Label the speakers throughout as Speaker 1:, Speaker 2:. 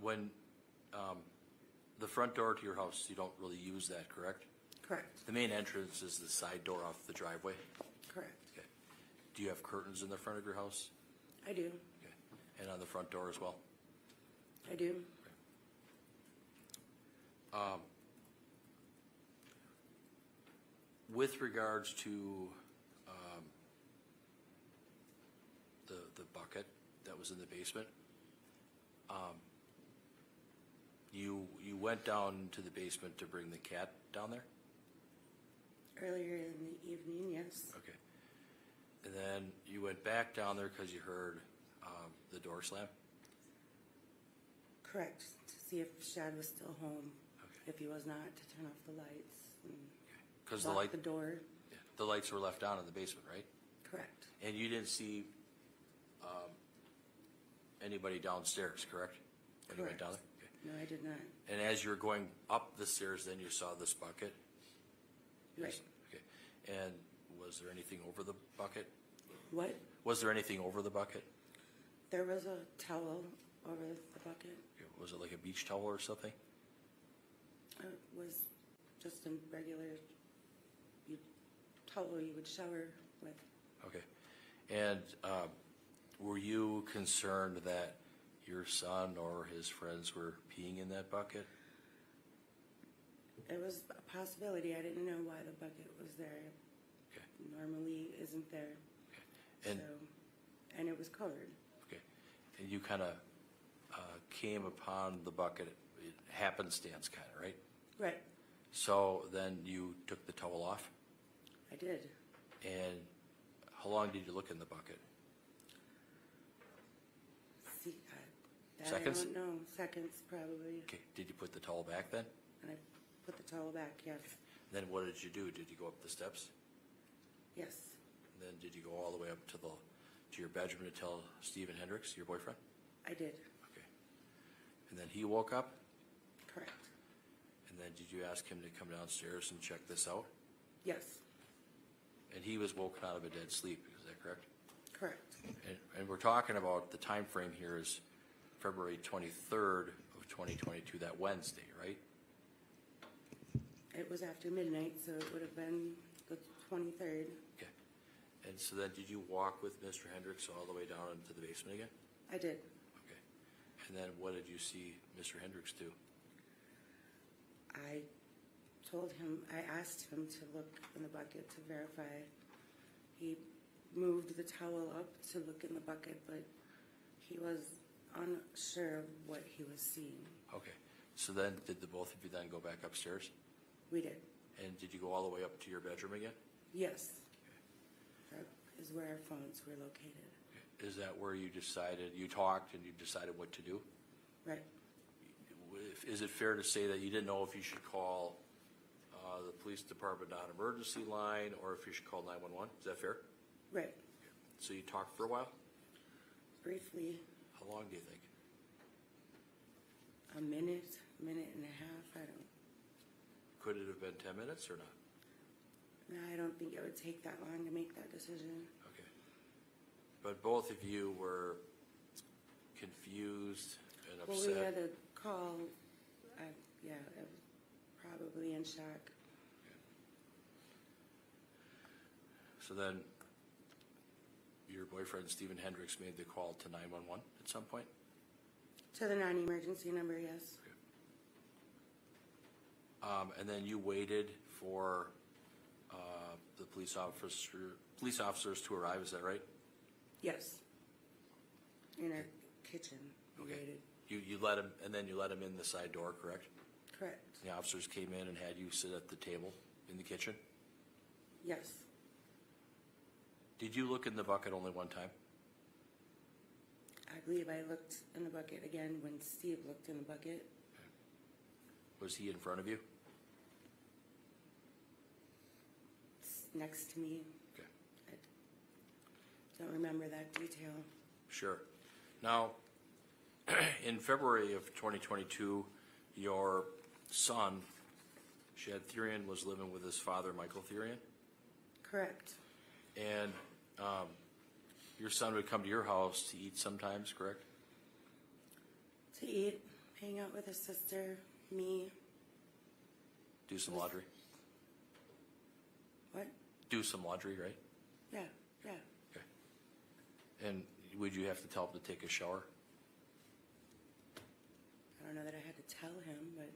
Speaker 1: When, the front door to your house, you don't really use that, correct?
Speaker 2: Correct.
Speaker 1: The main entrance is the side door off the driveway?
Speaker 2: Correct.
Speaker 1: Okay. Do you have curtains in the front of your house?
Speaker 2: I do.
Speaker 1: Okay. And on the front door as well?
Speaker 2: I do.
Speaker 1: With regards to, the bucket that was in the basement, you went down to the basement to bring the cat down there?
Speaker 2: Earlier in the evening, yes.
Speaker 1: Okay. And then you went back down there because you heard, the door slam?
Speaker 2: Correct. To see if Shad was still home.
Speaker 1: Okay.
Speaker 2: If he was not, to turn off the lights and
Speaker 1: Because the
Speaker 2: lock
Speaker 1: light,
Speaker 2: the door.
Speaker 1: yeah, the lights were left on in the basement, right?
Speaker 2: Correct.
Speaker 1: And you didn't see, anybody downstairs, correct? When you went down
Speaker 2: Correct.
Speaker 1: there? Okay.
Speaker 2: No, I did not.
Speaker 1: And as you were going up the stairs, then you saw this bucket?
Speaker 2: Right.
Speaker 1: Yes. Okay. And was there anything over the bucket?
Speaker 2: What?
Speaker 1: Was there anything over the bucket?
Speaker 2: There was a towel over the bucket.
Speaker 1: Was it like a beach towel or something?
Speaker 2: It was just a regular towel you would shower with.
Speaker 1: Okay. And were you concerned that your son or his friends were peeing in that bucket?
Speaker 2: It was a possibility. I didn't know why the bucket was there.
Speaker 1: Okay.
Speaker 2: Normally isn't there.
Speaker 1: Okay. And,
Speaker 2: And it was covered.
Speaker 1: okay. And you kind of came upon the bucket, happenstance kind of, right?
Speaker 2: Right.
Speaker 1: So then you took the towel off?
Speaker 2: I did.
Speaker 1: And how long did you look in the bucket?
Speaker 2: See, that
Speaker 1: Seconds?
Speaker 2: I don't know. Seconds, probably.
Speaker 1: Okay. Did you put the towel back then?
Speaker 2: And I put the towel back, yes.
Speaker 1: Then what did you do? Did you go up the steps?
Speaker 2: Yes.
Speaker 1: And then did you go all the way up to your bedroom to tell Stephen Hendricks, your boyfriend?
Speaker 2: I did.
Speaker 1: Okay. And then he woke up?
Speaker 2: Correct.
Speaker 1: And then did you ask him to come downstairs and check this out?
Speaker 2: Yes.
Speaker 1: And he was woken out of a dead sleep, is that correct?
Speaker 2: Correct.
Speaker 1: And we're talking about, the time frame here is February 23rd of 2022, that Wednesday, right?
Speaker 2: It was after midnight, so it would have been the 23rd.
Speaker 1: Okay. And so then did you walk with Mr. Hendricks all the way down into the basement again?
Speaker 2: I did.
Speaker 1: Okay. And then what did you see Mr. Hendricks do?
Speaker 2: I asked him to look in the bucket to verify. He moved the towel up to look in the bucket, but he was unsure of what he was seeing.
Speaker 1: Okay. So then did the both of you then go back upstairs?
Speaker 2: We did.
Speaker 1: And did you go all the way up to your bedroom again?
Speaker 2: Yes. That is where our phones were located.
Speaker 1: Okay. Is that where you decided, you talked and you decided what to do?
Speaker 2: Right.
Speaker 1: Is it fair to say that you didn't know if you should call the police department non-emergency line or if you should call 911? Is that fair?
Speaker 2: Right.
Speaker 1: So you talked for a while?
Speaker 2: Briefly,
Speaker 1: How long do you think?
Speaker 2: a minute and a half. I don't.
Speaker 1: Could it have been 10 minutes or not?
Speaker 2: No, I don't think it would take that long to make that decision.
Speaker 1: Okay. But both of you were confused and
Speaker 2: Well,
Speaker 1: upset?
Speaker 2: we had a call. Yeah, I was probably in shock.
Speaker 1: So then your boyfriend, Stephen Hendricks, made the call to 911 at some point?
Speaker 2: To the non-emergency number, yes.
Speaker 1: And then you waited for the police officers to arrive, is that right?
Speaker 2: Yes. In our kitchen, we
Speaker 1: Okay.
Speaker 2: waited.
Speaker 1: You let him, and then you let him in the side door, correct?
Speaker 2: Correct.
Speaker 1: The officers came in and had you sit at the table in the kitchen?
Speaker 2: Yes.
Speaker 1: Did you look in the bucket only one time?
Speaker 2: I believe I looked in the bucket again when Steve looked in the bucket.
Speaker 1: Was he in front of you?
Speaker 2: It's next to me.
Speaker 1: Okay.
Speaker 2: I don't remember that detail.
Speaker 1: Sure. Now, in February of 2022, your son, Shad Thyrion, was living with his father, Michael Thyrion,
Speaker 2: Correct.
Speaker 1: and your son would come to your house to eat sometimes, correct?
Speaker 2: To eat. hang out with his sister, me.
Speaker 1: Do some laundry?
Speaker 2: What?
Speaker 1: Do some laundry, right?
Speaker 2: Yeah, yeah.
Speaker 1: Okay. And would you have to tell him to take a shower?
Speaker 2: I don't know that I had to tell him, but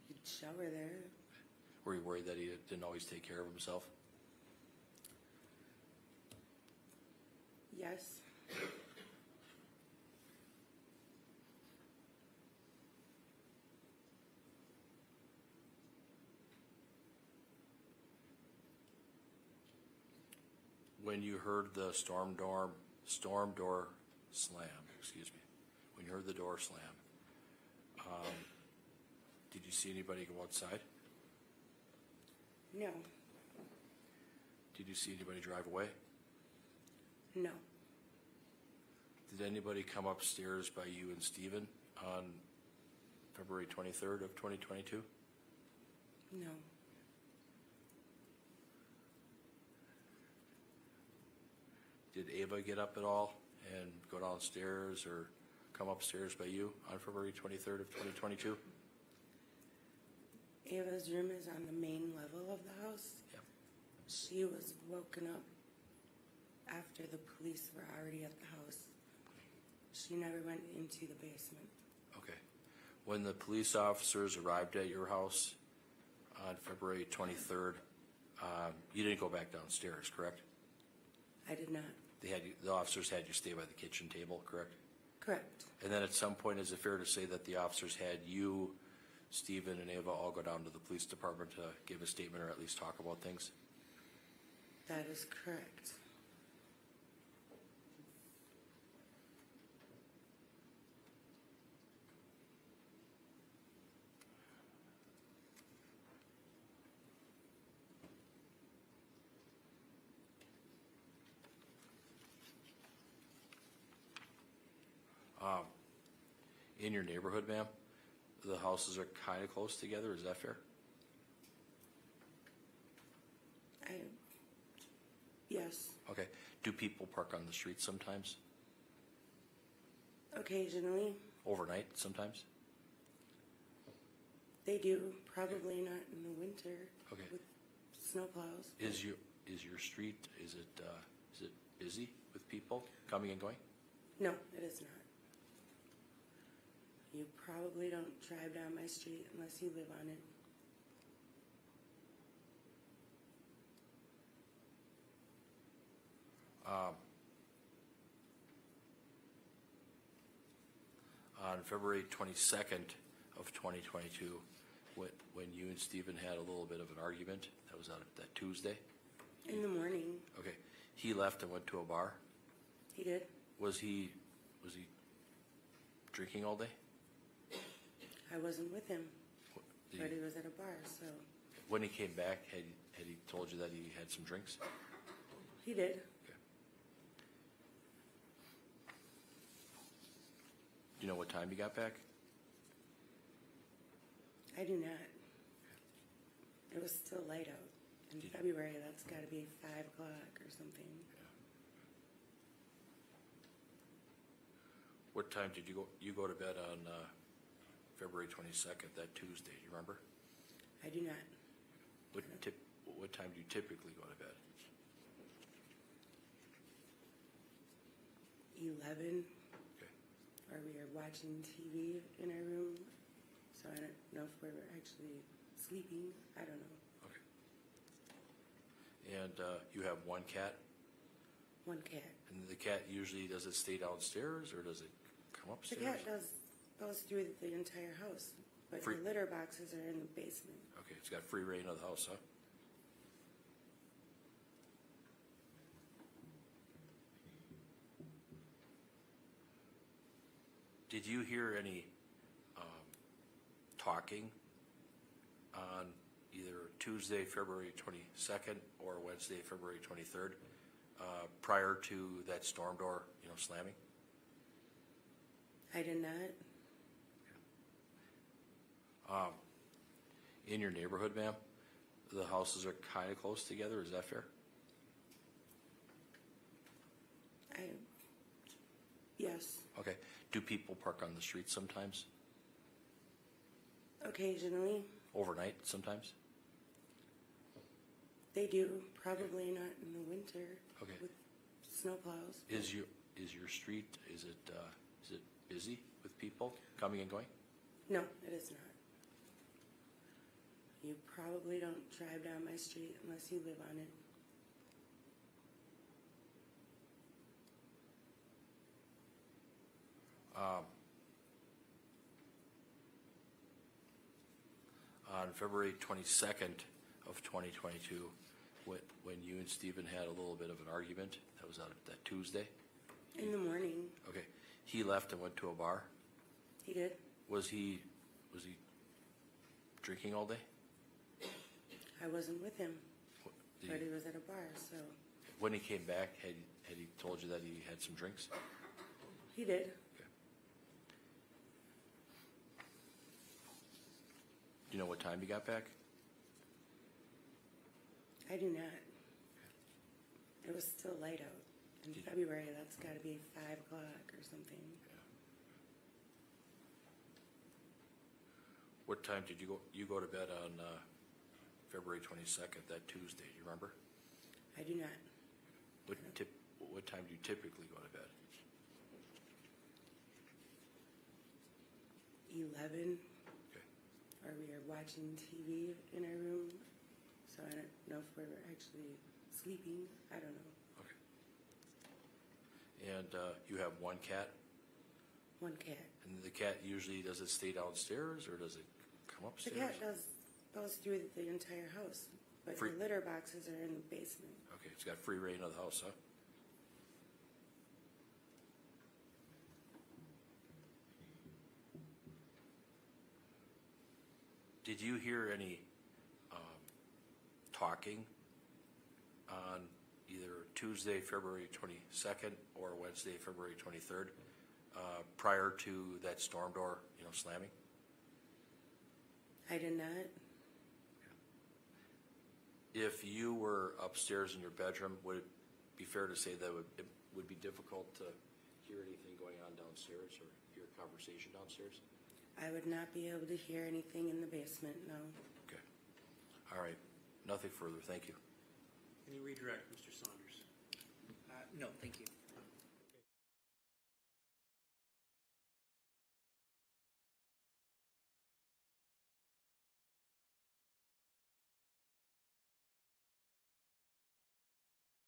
Speaker 2: he'd shower there.
Speaker 1: Were you worried that he didn't always take care of himself?
Speaker 2: Yes.
Speaker 1: When you heard the storm door slam, excuse me, when you heard the door slam, did you see anybody go outside?
Speaker 2: No.
Speaker 1: Did you see anybody drive away?
Speaker 2: No.
Speaker 1: Did anybody come upstairs by you and Stephen on February 23rd of 2022?
Speaker 2: No.
Speaker 1: Did Ava get up at all and go downstairs or come upstairs by you on February 23rd of 2022?
Speaker 2: Ava's room is on the main level of the house.
Speaker 1: Yep.
Speaker 2: She was woken up after the police were already at the house. She never went into the basement.
Speaker 1: Okay. When the police officers arrived at your house on February 23rd, you didn't go back downstairs, correct?
Speaker 2: I did not.
Speaker 1: The officers had you stay by the kitchen table, correct?
Speaker 2: Correct.
Speaker 1: And then at some point, is it fair to say that the officers had you, Stephen, and Ava all go down to the police department to give a statement or at least talk about things?
Speaker 2: That is correct.
Speaker 1: In your neighborhood, ma'am, the houses are kind of close together, is that fair?
Speaker 2: Yes.
Speaker 1: Okay. Do people park on the street sometimes?
Speaker 2: Occasionally.
Speaker 1: Overnight sometimes?
Speaker 2: They do. Probably not in the winter.
Speaker 1: Okay.
Speaker 2: With snowplows.
Speaker 1: Is your street, is it busy with people coming and going?
Speaker 2: No, it is not. You probably don't drive down my street unless you live on it.
Speaker 1: On February 22nd of 2022, when you and Stephen had a little bit of an argument, that was on that Tuesday?
Speaker 2: In the morning.
Speaker 1: Okay. He left and went to a bar?
Speaker 2: He did.
Speaker 1: Was he drinking all day?
Speaker 2: I wasn't with him,
Speaker 1: Did
Speaker 2: but he was at a bar, so.
Speaker 1: When he came back, had he told you that he had some drinks?
Speaker 2: He did.
Speaker 1: Okay. Do you know what time he got back?
Speaker 2: I do not. It was still light out. In February, that's got to be 5 o'clock or something.
Speaker 1: What time did you go to bed on February 22nd, that Tuesday? Do you remember?
Speaker 2: I do not.
Speaker 1: What time do you typically go to bed?
Speaker 2: 11.
Speaker 1: Okay.
Speaker 2: Or we were watching TV in our room, so I don't know if we were actually sleeping. I don't know.
Speaker 1: Okay. And you have one cat?
Speaker 2: One cat.
Speaker 1: And the cat usually, does it stay downstairs or does it come
Speaker 2: The
Speaker 1: upstairs?
Speaker 2: cat goes through the entire house, but
Speaker 1: Free-
Speaker 2: the litter boxes are in the basement.
Speaker 1: Okay, it's got free reign of the house, huh? Did you hear any talking on either Tuesday, February 22nd or Wednesday, February 23rd, prior to that storm door, slamming?
Speaker 2: I did not.
Speaker 1: In your neighborhood, ma'am, the houses are kind of close together, is that fair?
Speaker 2: Yes.
Speaker 1: Okay. Do people park on the street sometimes?
Speaker 2: Occasionally,
Speaker 1: Overnight sometimes?
Speaker 2: they do, probably not in the winter.
Speaker 1: Okay.
Speaker 2: With snowplows.
Speaker 1: Is your street, is it busy with people coming and going?
Speaker 2: No, it is not. You probably don't drive down my street unless you live on it.
Speaker 1: On February 22nd of 2022, when you and Stephen had a little bit of an argument, that was on that Tuesday?
Speaker 2: In the morning,
Speaker 1: Okay, he left and went to a bar.
Speaker 2: he did.
Speaker 1: Was he drinking all day?
Speaker 2: I wasn't with him,
Speaker 1: What- did
Speaker 2: but
Speaker 1: he-
Speaker 2: he was at a bar, so
Speaker 1: When he came back, had he told you that he had some drinks?
Speaker 2: he did.
Speaker 1: Okay. Do you know what time he got back?
Speaker 2: I do not. It was still light out. In
Speaker 1: Did-
Speaker 2: February, that's gotta be 5 o'clock or something.
Speaker 1: What time did you go to bed on February 22nd, that Tuesday? Do you remember?
Speaker 2: I do not.
Speaker 1: What time do you typically go to bed?
Speaker 2: 11,
Speaker 1: Okay.
Speaker 2: or we are watching TV in our room, so I don't know if we're actually sleeping. I don't know.
Speaker 1: Okay. And you have one cat,
Speaker 2: One cat.
Speaker 1: and the cat usually, does it stay downstairs or does it come
Speaker 2: The
Speaker 1: upstairs?
Speaker 2: cat goes through the entire house, but
Speaker 1: Free-
Speaker 2: the litter boxes are in the basement.
Speaker 1: Okay, it's got free reign of the house, huh? Did you hear any talking on either Tuesday, February 22nd, or Wednesday, February 23rd, prior to that storm door, slamming?
Speaker 2: I did not.
Speaker 1: If you were upstairs in your bedroom, would it be fair to say that it would be difficult to hear anything going on downstairs or hear a conversation downstairs?
Speaker 2: I would not be able to hear anything in the basement, no.
Speaker 1: Okay. All right. Nothing further. Thank you.
Speaker 3: Can you redirect, Mr. Saunders?
Speaker 4: No, thank you.